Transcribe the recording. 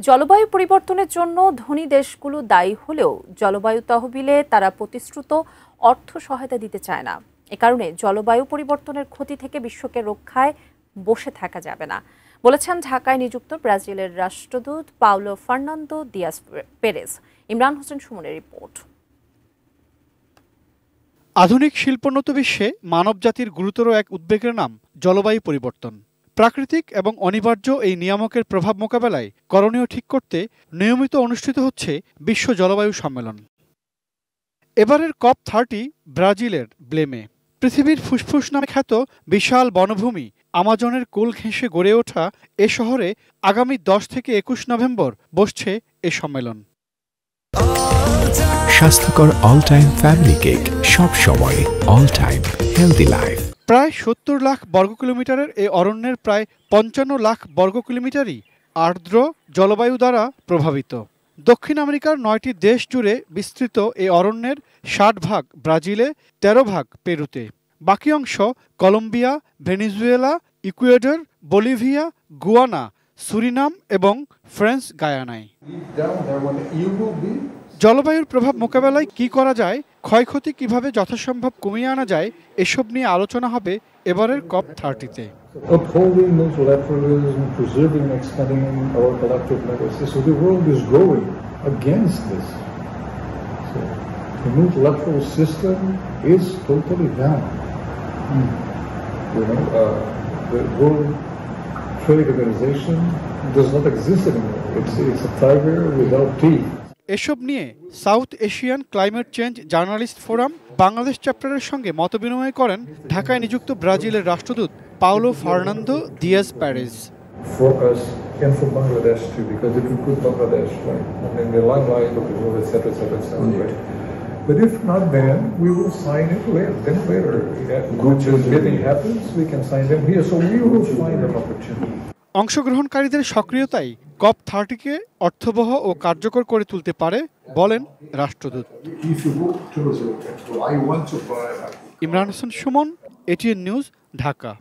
জলবায়ু পরিবর্তনের জন্য ধনী দেশগুলো দায়ী হলেও জলবায়ু তহবিলে তারা প্রতিশ্রুত অর্থ সহায়তা দিতে চায় না। এ কারণে জলবায়ু পরিবর্তনের ক্ষতি থেকে বিশ্বকে রক্ষায় বসে থাকা যাবে না বলেছেন ঢাকায় নিযুক্ত ব্রাজিলের রাষ্ট্রদূত Paulo Fernando Dias Perez. Imran Hossain সুমনের রিপোর্ট। আধুনিক শিল্পোন্নত বিশ্বে মানবজাতির গুরুতর এক উদ্বেগের নাম জলবায়ু পরিবর্তন। প্রাকৃতিক এবং অনিবার্য এই নিয়ামকের প্রভাব মোকাবেলায় করণীয় ঠিক করতে নিয়মিত অনুষ্ঠিত হচ্ছে বিশ্ব জলবায়ু সম্মেলন। এবারের COP30 ব্রাজিলের ব্লেমে। পৃথিবীর ফুসফুস নামে খ্যাত বিশাল বনভূমি আমাজনের কোল ঘেঁষে গড়ে ওঠা এ শহরে আগামী 10 থেকে 21 নভেম্বর বসছে এ সম্মেলন। স্বাস্থ্যকর অল টাইম ফ্যামিলি কেক, সব সময় অল টাইম হেলদি লাইফ। প্রায় 70 লাখ বর্গ কিলোমিটারের এ অরণ্যের প্রায় 55 লাখ বর্গ কিলোমিটারই আর্দ্র জলবায়ু দ্বারা প্রভাবিত। দক্ষিণ আমেরিকার 9টি দেশ জুড়ে বিস্তৃত এ অরণ্যের 60 ভাগ ব্রাজিলে, 13 ভাগ পেরুতে। বাকি অংশ Colombia, Venezuela, Ecuador, Bolivia, Guyana, Suriname এবং ফ্রেঞ্চ গায়ানায়। জলবায়ুর প্রভাব মোকাবেলায় কি করা যায়, ক্ষয়ক্ষতি কিভাবে যথাসম্ভব কমিয়ে আনা যায়, এসব নিয়ে আলোচনা হবে এবারের COP30-তে। Upholding multilateralism, preserving and expanding our collective legacy. So the world is going against this. So the multilateral system is totally down. The World Trade Organization does not exist anymore. It's a tiger without teeth. এসব নিয়ে South Asian climate change journalist forum Bangladesh চ্যাপ্টারের সঙ্গে মতবিনিময় করেন ঢাকায় নিযুক্ত ব্রাজিলের রাষ্ট্রদূত Paulo Fernando Dias Perez. For us and for Bangladesh too, because if we put Bangladesh right in the limelight of the world, etc., right? But if not, then we will sign it later. Then later, which is bidding happens, we can sign them here. So we will find an opportunity. অংশগ্রহণকারীদের সক্রিয়তাই COP30-কে অর্থবহ ও কার্যকর করে তুলতে পারে বলেন রাষ্ট্রদূত। Imran Hossain Suman, ATN news, Dhaka.